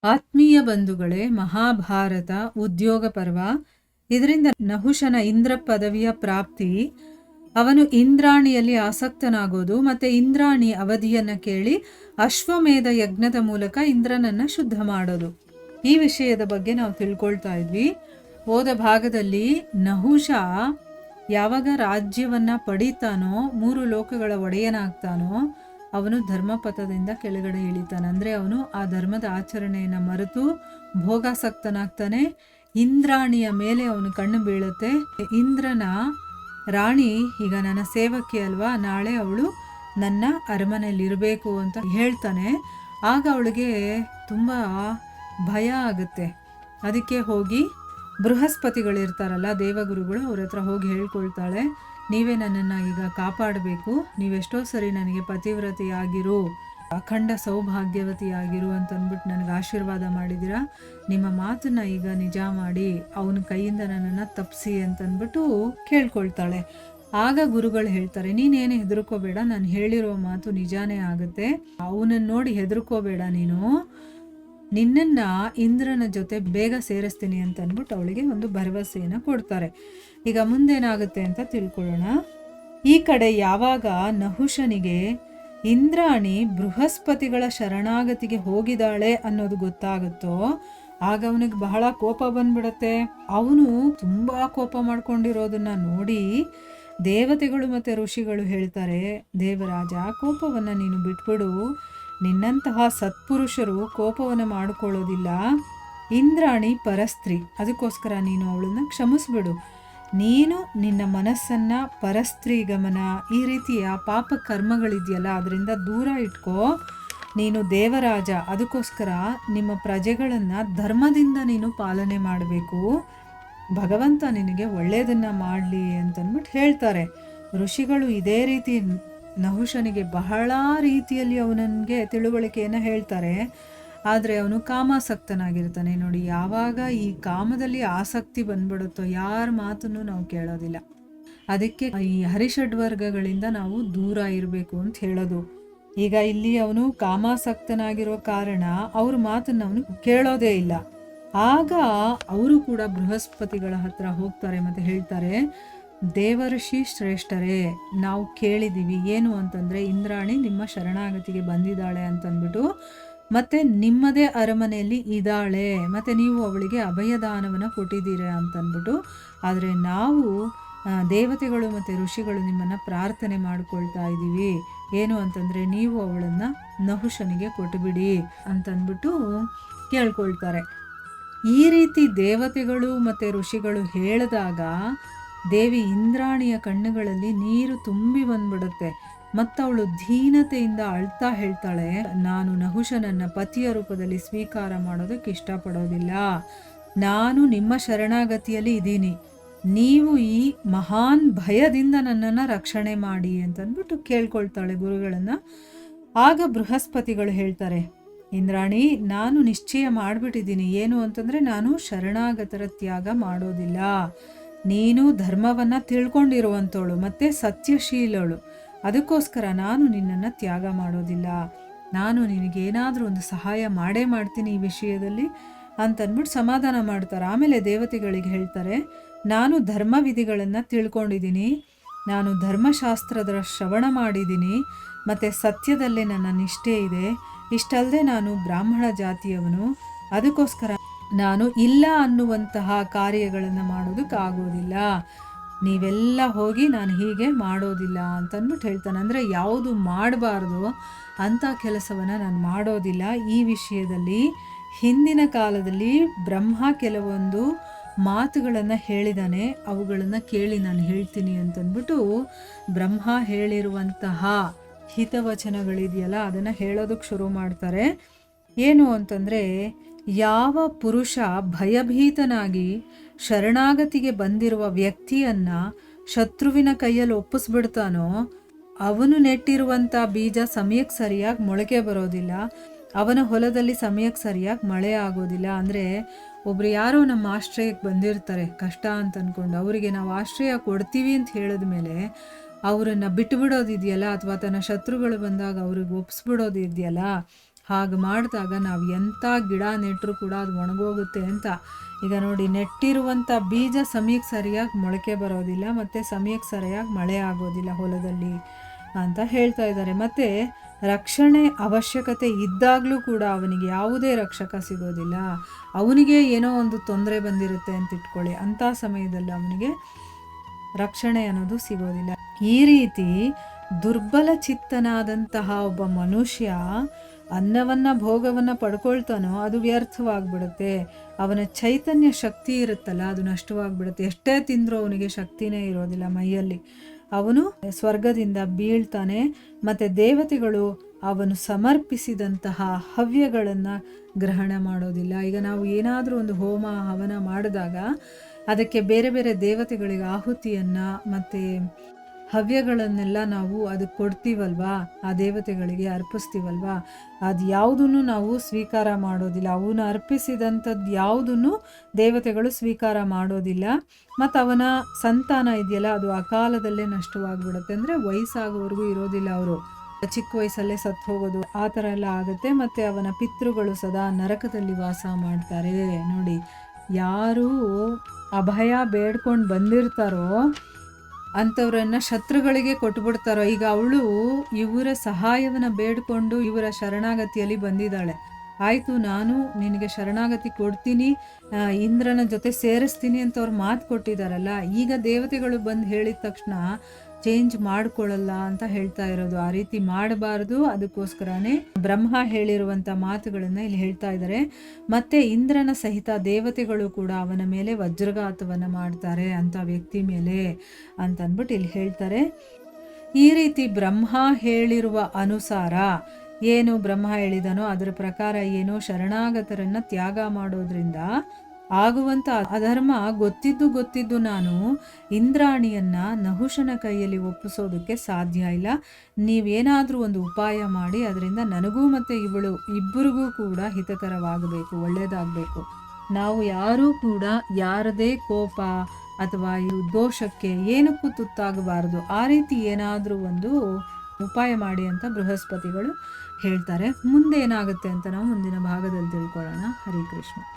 ಆತ್ಮೀಯ ಬಂಧುಗಳೇ, ಮಹಾಭಾರತ ಉದ್ಯೋಗ ಪರ್ವ. ಇದರಿಂದ ನಹುಷನ ಇಂದ್ರ ಪದವಿಯ ಪ್ರಾಪ್ತಿ, ಅವನು ಇಂದ್ರಾಣಿಯಲ್ಲಿ ಆಸಕ್ತನಾಗೋದು, ಮತ್ತೆ ಇಂದ್ರಾಣಿ ಅವಧಿಯನ್ನ ಕೇಳಿ ಅಶ್ವಮೇಧ ಯಜ್ಞದ ಮೂಲಕ ಇಂದ್ರನನ್ನ ಶುದ್ಧ ಮಾಡೋದು. ಈ ವಿಷಯದ ಬಗ್ಗೆ ನಾವು ತಿಳ್ಕೊಳ್ತಾ ಇದ್ವಿ. ಹೋದ ಭಾಗದಲ್ಲಿ ನಹುಷ ಯಾವಾಗ ರಾಜ್ಯವನ್ನ ಪಡೀತಾನೋ, 3 ಲೋಕಗಳ ಒಡೆಯನಾಗ್ತಾನೋ, ಅವನು ಧರ್ಮಪಥದಿಂದ ಕೆಳಗಡೆ ಇಳಿತಾನೆ. ಅಂದರೆ ಅವನು ಆ ಧರ್ಮದ ಆಚರಣೆಯನ್ನು ಮರೆತು ಭೋಗಾಸಕ್ತನಾಗ್ತಾನೆ. ಇಂದ್ರಾಣಿಯ ಮೇಲೆ ಅವನು ಕಣ್ಣು ಬೀಳುತ್ತೆ. ಇಂದ್ರನ ರಾಣಿ ಈಗ ನನ್ನ ಸೇವಕಿ ಅಲ್ವಾ, ನಾಳೆ ಅವಳು ನನ್ನ ಅರಮನೆಯಲ್ಲಿರಬೇಕು ಅಂತ ಹೇಳ್ತಾನೆ. ಆಗ ಅವಳಿಗೆ ತುಂಬ ಭಯ ಆಗುತ್ತೆ. ಅದಕ್ಕೆ ಹೋಗಿ ಬೃಹಸ್ಪತಿಗಳಿರ್ತಾರಲ್ಲ, ದೇವಗುರುಗಳು, ಅವ್ರ ಹತ್ರ ಹೋಗಿ ಹೇಳ್ಕೊಳ್ತಾಳೆ, ನೀವೇ ನನ್ನನ್ನು ಈಗ ಕಾಪಾಡಬೇಕು, ನೀವೆಷ್ಟೋ ಸರಿ ನನಗೆ ಪತಿವ್ರತೆಯಾಗಿರು, ಅಖಂಡ ಸೌಭಾಗ್ಯವತಿಯಾಗಿರು ಅಂತಂದ್ಬಿಟ್ಟು ನನಗೆ ಆಶೀರ್ವಾದ ಮಾಡಿದ್ದೀರಾ, ನಿಮ್ಮ ಮಾತನ್ನ ಈಗ ನಿಜ ಮಾಡಿ ಅವನ ಕೈಯಿಂದ ನನ್ನನ್ನು ತಪ್ಪಿಸಿ ಅಂತಂದ್ಬಿಟ್ಟು ಕೇಳ್ಕೊಳ್ತಾಳೆ. ಆಗ ಗುರುಗಳು ಹೇಳ್ತಾರೆ, ನೀನೇನು ಹೆದರ್ಕೋಬೇಡ, ನಾನು ಹೇಳಿರೋ ಮಾತು ನಿಜಾನೇ ಆಗುತ್ತೆ, ಅವನನ್ನು ನೋಡಿ ಹೆದರ್ಕೋಬೇಡ, ನಿನ್ನನ್ನು ಇಂದ್ರನ ಜೊತೆ ಬೇಗ ಸೇರಿಸ್ತೀನಿ ಅಂತ ಅಂದ್ಬಿಟ್ಟು ಅವಳಿಗೆ ಒಂದು ಭರವಸೆಯನ್ನು ಕೊಡ್ತಾರೆ. ಈಗ ಮುಂದೇನಾಗುತ್ತೆ ಅಂತ ತಿಳ್ಕೊಳ್ಳೋಣ. ಈ ಕಡೆ ಯಾವಾಗ ನಹುಷನಿಗೆ ಇಂದ್ರಾಣಿ ಬೃಹಸ್ಪತಿಗಳ ಶರಣಾಗತಿಗೆ ಹೋಗಿದ್ದಾಳೆ ಅನ್ನೋದು ಗೊತ್ತಾಗುತ್ತೋ, ಆಗ ಅವನಿಗೆ ಬಹಳ ಕೋಪ ಬಂದ್ಬಿಡತ್ತೆ. ಅವನು ತುಂಬಾ ಕೋಪ ಮಾಡ್ಕೊಂಡಿರೋದನ್ನ ನೋಡಿ ದೇವತೆಗಳು ಮತ್ತೆ ಋಷಿಗಳು ಹೇಳ್ತಾರೆ, ದೇವರಾಜ, ಕೋಪವನ್ನ ನೀನು ಬಿಟ್ಬಿಡು, ನಿನ್ನಂತಹ ಸತ್ಪುರುಷರು ಕೋಪವನ್ನು ಮಾಡಿಕೊಳ್ಳೋದಿಲ್ಲ, ಇಂದ್ರಾಣಿ ಪರಸ್ತ್ರೀ, ಅದಕ್ಕೋಸ್ಕರ ನೀನು ಅವಳನ್ನ ಕ್ಷಮಿಸ್ಬಿಡು, ನೀನು ನಿನ್ನ ಮನಸ್ಸನ್ನ ಪರಸ್ತ್ರೀ ಗಮನ, ಈ ರೀತಿಯ ಪಾಪ ಕರ್ಮಗಳಿದೆಯಲ್ಲ ಅದರಿಂದ ದೂರ ಇಟ್ಕೋ, ನೀನು ದೇವರಾಜ, ಅದಕ್ಕೋಸ್ಕರ ನಿಮ್ಮ ಪ್ರಜೆಗಳನ್ನು ಧರ್ಮದಿಂದ ನೀನು ಪಾಲನೆ ಮಾಡಬೇಕು, ಭಗವಂತ ನಿನಗೆ ಒಳ್ಳೆಯದನ್ನು ಮಾಡಲಿ ಅಂತಂದ್ಬಿಟ್ಟು ಹೇಳ್ತಾರೆ. ಋಷಿಗಳು ಇದೇ ರೀತಿ ನಹುಷನಿಗೆ ಬಹಳ ರೀತಿಯಲ್ಲಿ ಅವನಿಗೆ ತಿಳುವಳಿಕೆಯನ್ನು ಹೇಳ್ತಾರೆ. ಆದರೆ ಅವನು ಕಾಮಾಸಕ್ತನಾಗಿರ್ತಾನೆ. ನೋಡಿ, ಯಾವಾಗ ಈ ಕಾಮದಲ್ಲಿ ಆಸಕ್ತಿ ಬಂದ್ಬಿಡುತ್ತೋ ಯಾರ ಮಾತನ್ನು ನಾವು ಕೇಳೋದಿಲ್ಲ. ಅದಕ್ಕೆ ಈ ಹರಿಷಡ್ವರ್ಗಗಳಿಂದ ನಾವು ದೂರ ಇರಬೇಕು ಅಂತ ಹೇಳೋದು. ಈಗ ಇಲ್ಲಿ ಅವನು ಕಾಮಾಸಕ್ತನಾಗಿರೋ ಕಾರಣ ಅವ್ರ ಮಾತನ್ನು ಅವನು ಕೇಳೋದೇ ಇಲ್ಲ. ಆಗ ಅವರು ಕೂಡ ಬೃಹಸ್ಪತಿಗಳ ಹತ್ರ ಹೋಗ್ತಾರೆ ಮತ್ತು ಹೇಳ್ತಾರೆ, ದೇವಋಷಿ ಶ್ರೇಷ್ಠರೇ, ನಾವು ಕೇಳಿದ್ದೀವಿ ಏನು ಅಂತಂದರೆ ಇಂದ್ರಾಣಿ ನಿಮ್ಮ ಶರಣಾಗತಿಗೆ ಬಂದಿದ್ದಾಳೆ ಅಂತಂದ್ಬಿಟ್ಟು, ಮತ್ತು ನಿಮ್ಮದೇ ಅರಮನೆಯಲ್ಲಿ ಇದ್ದಾಳೆ, ಮತ್ತು ನೀವು ಅವಳಿಗೆ ಅಭಯದಾನವನ್ನು ಕೊಟ್ಟಿದ್ದೀರಾ ಅಂತಂದ್ಬಿಟ್ಟು. ಆದರೆ ನಾವು ದೇವತೆಗಳು ಮತ್ತು ಋಷಿಗಳು ನಿಮ್ಮನ್ನು ಪ್ರಾರ್ಥನೆ ಮಾಡ್ಕೊಳ್ತಾ ಇದ್ದೀವಿ, ಏನು ಅಂತಂದರೆ ನೀವು ಅವಳನ್ನು ನಹುಷನಿಗೆ ಕೊಟ್ಟುಬಿಡಿ ಅಂತಂದ್ಬಿಟ್ಟು ಕೇಳ್ಕೊಳ್ತಾರೆ. ಈ ರೀತಿ ದೇವತೆಗಳು ಮತ್ತು ಋಷಿಗಳು ಹೇಳಿದಾಗ ದೇವಿ ಇಂದ್ರಾಣಿಯ ಕಣ್ಣುಗಳಲ್ಲಿ ನೀರು ತುಂಬಿ ಬಂದ್ಬಿಡುತ್ತೆ. ಮತ್ತವಳು ದೀನತೆಯಿಂದ ಅಳ್ತಾ ಹೇಳ್ತಾಳೆ, ನಾನು ನಹುಷನನ್ನ ಪತಿಯ ರೂಪದಲ್ಲಿ ಸ್ವೀಕಾರ ಮಾಡೋದಕ್ಕೆ ಇಷ್ಟಪಡೋದಿಲ್ಲ, ನಾನು ನಿಮ್ಮ ಶರಣಾಗತಿಯಲ್ಲಿ ಇದ್ದೀನಿ, ನೀವು ಈ ಮಹಾನ್ ಭಯದಿಂದ ನನ್ನನ್ನು ರಕ್ಷಣೆ ಮಾಡಿ ಅಂತಂದ್ಬಿಟ್ಟು ಕೇಳ್ಕೊಳ್ತಾಳೆ ಗುರುಗಳನ್ನು. ಆಗ ಬೃಹಸ್ಪತಿಗಳು ಹೇಳ್ತಾರೆ, ಇಂದ್ರಾಣಿ, ನಾನು ನಿಶ್ಚಯ ಮಾಡಿಬಿಟ್ಟಿದ್ದೀನಿ, ಏನು ಅಂತಂದರೆ ನಾನು ಶರಣಾಗತರ ತ್ಯಾಗ ಮಾಡೋದಿಲ್ಲ, ನೀನು ಧರ್ಮವನ್ನು ತಿಳ್ಕೊಂಡಿರುವಂಥವಳು ಮತ್ತು ಸತ್ಯಶೀಲಳು, ಅದಕ್ಕೋಸ್ಕರ ನಾನು ನಿನ್ನನ್ನು ತ್ಯಾಗ ಮಾಡೋದಿಲ್ಲ, ನಾನು ನಿನಗೇನಾದರೂ ಒಂದು ಸಹಾಯ ಮಾಡೇ ಮಾಡ್ತೀನಿ ಈ ವಿಷಯದಲ್ಲಿ ಅಂತಂದ್ಬಿಟ್ಟು ಸಮಾಧಾನ ಮಾಡ್ತಾರೆ. ಆಮೇಲೆ ದೇವತೆಗಳಿಗೆ ಹೇಳ್ತಾರೆ, ನಾನು ಧರ್ಮ ವಿಧಿಗಳನ್ನು ತಿಳ್ಕೊಂಡಿದ್ದೀನಿ, ನಾನು ಧರ್ಮಶಾಸ್ತ್ರದ ಶ್ರವಣ ಮಾಡಿದ್ದೀನಿ, ಮತ್ತು ಸತ್ಯದಲ್ಲೇ ನನ್ನ ನಿಷ್ಠೆ ಇದೆ, ಇಷ್ಟಲ್ಲದೆ ನಾನು ಬ್ರಾಹ್ಮಣ ಜಾತಿಯವನು, ಅದಕ್ಕೋಸ್ಕರ ನಾನು ಇಲ್ಲ ಅನ್ನುವಂತಹ ಕಾರ್ಯಗಳನ್ನು ಮಾಡೋದಕ್ಕಾಗೋದಿಲ್ಲ, ನೀವೆಲ್ಲ ಹೋಗಿ ನಾನು ಹೀಗೆ ಮಾಡೋದಿಲ್ಲ ಅಂತಂದ್ಬಿಟ್ಟು ಹೇಳ್ತಾನೆ. ಅಂದರೆ ಯಾವುದು ಮಾಡಬಾರ್ದು ಅಂಥ ಕೆಲಸವನ್ನು ನಾನು ಮಾಡೋದಿಲ್ಲ. ಈ ವಿಷಯದಲ್ಲಿ ಹಿಂದಿನ ಕಾಲದಲ್ಲಿ ಬ್ರಹ್ಮ ಕೆಲವೊಂದು ಮಾತುಗಳನ್ನು ಹೇಳಿದಾನೆ, ಅವುಗಳನ್ನು ಕೇಳಿ ನಾನು ಹೇಳ್ತೀನಿ ಅಂತಂದ್ಬಿಟ್ಟು ಬ್ರಹ್ಮ ಹೇಳಿರುವಂತಹ ಹಿತವಚನಗಳಿದೆಯಲ್ಲ ಅದನ್ನು ಹೇಳೋದಕ್ಕೆ ಶುರು ಮಾಡ್ತಾರೆ. ಏನು ಅಂತಂದರೆ, ಯಾವ ಪುರುಷ ಭಯಭೀತನಾಗಿ ಶರಣಾಗತಿಗೆ ಬಂದಿರುವ ವ್ಯಕ್ತಿಯನ್ನು ಶತ್ರುವಿನ ಕೈಯಲ್ಲಿ ಒಪ್ಪಿಸ್ಬಿಡ್ತಾನೋ, ಅವನು ನೆಟ್ಟಿರುವಂಥ ಬೀಜ ಸಮಯಕ್ಕೆ ಸರಿಯಾಗಿ ಮೊಳಕೆ ಬರೋದಿಲ್ಲ, ಅವನ ಹೊಲದಲ್ಲಿ ಸಮಯಕ್ಕೆ ಸರಿಯಾಗಿ ಮಳೆ ಆಗೋದಿಲ್ಲ. ಅಂದರೆ ಒಬ್ರು ಯಾರೋ ನಮ್ಮ ಆಶ್ರಯಕ್ಕೆ ಬಂದಿರ್ತಾರೆ ಕಷ್ಟ ಅಂತ ಅಂದ್ಕೊಂಡು, ಅವರಿಗೆ ನಾವು ಆಶ್ರಯ ಕೊಡ್ತೀವಿ ಅಂತ ಹೇಳಿದ ಮೇಲೆ ಅವರನ್ನು ಬಿಟ್ಟುಬಿಡೋದಿದೆಯಲ್ಲ, ಅಥವಾ ತನ್ನ ಶತ್ರುಗಳು ಬಂದಾಗ ಅವ್ರಿಗೆ ಒಪ್ಪಿಸ್ಬಿಡೋದಿದೆಯಲ್ಲ, ಹಾಗೆ ಮಾಡಿದಾಗ ನಾವು ಎಂಥ ಗಿಡ ನೆಟ್ಟರೂ ಕೂಡ ಅದು ಒಣಗೋಗುತ್ತೆ ಅಂತ. ಈಗ ನೋಡಿ, ನೆಟ್ಟಿರುವಂಥ ಬೀಜ ಸಮಯಕ್ಕೆ ಸರಿಯಾಗಿ ಮೊಳಕೆ ಬರೋದಿಲ್ಲ, ಮತ್ತು ಸಮಯಕ್ಕೆ ಸರಿಯಾಗಿ ಮಳೆ ಆಗೋದಿಲ್ಲ ಹೊಲದಲ್ಲಿ ಅಂತ ಹೇಳ್ತಾ ಇದ್ದಾರೆ. ಮತ್ತು ರಕ್ಷಣೆ ಅವಶ್ಯಕತೆ ಇದ್ದಾಗಲೂ ಕೂಡ ಅವನಿಗೆ ಯಾವುದೇ ರಕ್ಷಕ ಸಿಗೋದಿಲ್ಲ. ಅವನಿಗೆ ಏನೋ ಒಂದು ತೊಂದರೆ ಬಂದಿರುತ್ತೆ ಅಂತ ಇಟ್ಕೊಳ್ಳಿ, ಅಂಥ ಸಮಯದಲ್ಲಿ ಅವನಿಗೆ ರಕ್ಷಣೆ ಅನ್ನೋದು ಸಿಗೋದಿಲ್ಲ. ಈ ರೀತಿ ದುರ್ಬಲ ಚಿತ್ತನಾದಂತಹ ಒಬ್ಬ ಮನುಷ್ಯ ಅನ್ನವನ್ನು ಭೋಗವನ್ನು ಪಡ್ಕೊಳ್ತಾನೋ ಅದು ವ್ಯರ್ಥವಾಗಿಬಿಡುತ್ತೆ. ಅವನ ಚೈತನ್ಯ ಶಕ್ತಿ ಇರುತ್ತಲ್ಲ ಅದು ನಷ್ಟವಾಗಿಬಿಡುತ್ತೆ. ಎಷ್ಟೇ ತಿಂದರೂ ಅವನಿಗೆ ಶಕ್ತಿನೇ ಇರೋದಿಲ್ಲ ಮೈಯಲ್ಲಿ. ಅವನು ಸ್ವರ್ಗದಿಂದ ಬೀಳ್ತಾನೆ. ಮತ್ತು ದೇವತೆಗಳು ಅವನು ಸಮರ್ಪಿಸಿದಂತಹ ಹವ್ಯಗಳನ್ನು ಗ್ರಹಣ ಮಾಡೋದಿಲ್ಲ. ಈಗ ನಾವು ಏನಾದರೂ ಒಂದು ಹೋಮ ಹವನ ಮಾಡಿದಾಗ ಅದಕ್ಕೆ ಬೇರೆ ಬೇರೆ ದೇವತೆಗಳಿಗೆ ಆಹುತಿಯನ್ನು ಮತ್ತು ಹವ್ಯಗಳನ್ನೆಲ್ಲ ನಾವು ಅದಕ್ಕೆ ಕೊಡ್ತೀವಲ್ವಾ, ಆ ದೇವತೆಗಳಿಗೆ ಅರ್ಪಿಸ್ತೀವಲ್ವಾ, ಅದು ಯಾವುದನ್ನು ನಾವು ಸ್ವೀಕಾರ ಮಾಡೋದಿಲ್ಲ. ಅವನು ಅರ್ಪಿಸಿದಂಥದ್ದು ಯಾವುದನ್ನು ದೇವತೆಗಳು ಸ್ವೀಕಾರ ಮಾಡೋದಿಲ್ಲ. ಮತ್ತು ಅವನ ಸಂತಾನ ಇದೆಯಲ್ಲ ಅದು ಅಕಾಲದಲ್ಲೇ ನಷ್ಟವಾಗಿಬಿಡುತ್ತೆ. ಅಂದರೆ ವಯಸ್ಸಾಗೋವರೆಗೂ ಇರೋದಿಲ್ಲ, ಅವರು ಚಿಕ್ಕ ವಯಸ್ಸಲ್ಲೇ ಸತ್ತು ಹೋಗೋದು ಆ ಥರ ಎಲ್ಲ ಆಗುತ್ತೆ. ಮತ್ತು ಅವನ ಪಿತೃಗಳು ಸದಾ ನರಕದಲ್ಲಿ ವಾಸ ಮಾಡ್ತಾರೆ. ನೋಡಿ, ಯಾರು ಅಭಯ ಬೇಡ್ಕೊಂಡು ಬಂದಿರ್ತಾರೋ ಅಂಥವ್ರನ್ನ ಶತ್ರುಗಳಿಗೆ ಕೊಟ್ಬಿಡ್ತಾರೋ. ಈಗ ಅವಳು ಇವರ ಸಹಾಯವನ್ನು ಬೇಡಿಕೊಂಡು ಇವರ ಶರಣಾಗತಿಯಲ್ಲಿ ಬಂದಿದ್ದಾಳೆ. ಆಯಿತು, ನಾನು ನಿನಗೆ ಶರಣಾಗತಿ ಕೊಡ್ತೀನಿ, ಇಂದ್ರನ ಜೊತೆ ಸೇರಿಸ್ತೀನಿ ಅಂತ ಅವ್ರು ಮಾತು ಕೊಟ್ಟಿದ್ದಾರಲ್ಲ. ಈಗ ದೇವತೆಗಳು ಬಂದು ಹೇಳಿದ ತಕ್ಷಣ ಚೇಂಜ್ ಮಾಡ್ಕೊಳ್ಳಲ್ಲ ಅಂತ ಹೇಳ್ತಾ ಇರೋದು. ಆ ರೀತಿ ಮಾಡಬಾರ್ದು. ಅದಕ್ಕೋಸ್ಕರನೇ ಬ್ರಹ್ಮ ಹೇಳಿರುವಂಥ ಮಾತುಗಳನ್ನು ಇಲ್ಲಿ ಹೇಳ್ತಾ ಇದ್ದಾರೆ. ಮತ್ತು ಇಂದ್ರನ ಸಹಿತ ದೇವತೆಗಳು ಕೂಡ ಅವನ ಮೇಲೆ ವಜ್ರಘಾತವನ್ನು ಮಾಡ್ತಾರೆ ಅಂಥ ವ್ಯಕ್ತಿ ಮೇಲೆ ಅಂತಂದ್ಬಿಟ್ಟು ಇಲ್ಲಿ ಹೇಳ್ತಾರೆ. ಈ ರೀತಿ ಬ್ರಹ್ಮ ಹೇಳಿರುವ ಅನುಸಾರ ಏನು ಬ್ರಹ್ಮ ಹೇಳಿದನೋ ಅದರ ಪ್ರಕಾರ ಏನು ಶರಣಾಗತರನ್ನು ತ್ಯಾಗ ಮಾಡೋದ್ರಿಂದ ಆಗುವಂಥ ಅಧರ್ಮ ಗೊತ್ತಿದ್ದು ನಾನು ಇಂದ್ರಾಣಿಯನ್ನು ನಹುಷನ ಕೈಯಲ್ಲಿ ಒಪ್ಪಿಸೋದಕ್ಕೆ ಸಾಧ್ಯ ಇಲ್ಲ. ನೀವೇನಾದರೂ ಒಂದು ಉಪಾಯ ಮಾಡಿ ಅದರಿಂದ ನನಗೂ ಮತ್ತು ಇಬ್ಬರಿಗೂ ಕೂಡ ಹಿತಕರವಾಗಬೇಕು, ಒಳ್ಳೆಯದಾಗಬೇಕು. ನಾವು ಯಾರೂ ಕೂಡ ಯಾರದೇ ಕೋಪ ಅಥವಾ ದೋಷಕ್ಕೆ ಏನಕ್ಕೂ ತುತ್ತಾಗಬಾರದು. ಆ ರೀತಿ ಏನಾದರೂ ಒಂದು ಉಪಾಯ ಮಾಡಿ ಅಂತ ಬೃಹಸ್ಪತಿಗಳು ಹೇಳ್ತಾರೆ. ಮುಂದೆ ಏನಾಗುತ್ತೆ ಅಂತ ನಾವು ಮುಂದಿನ ಭಾಗದಲ್ಲಿ ತಿಳ್ಕೊಳ್ಳೋಣ. ಹರಿ ಕೃಷ್ಣ.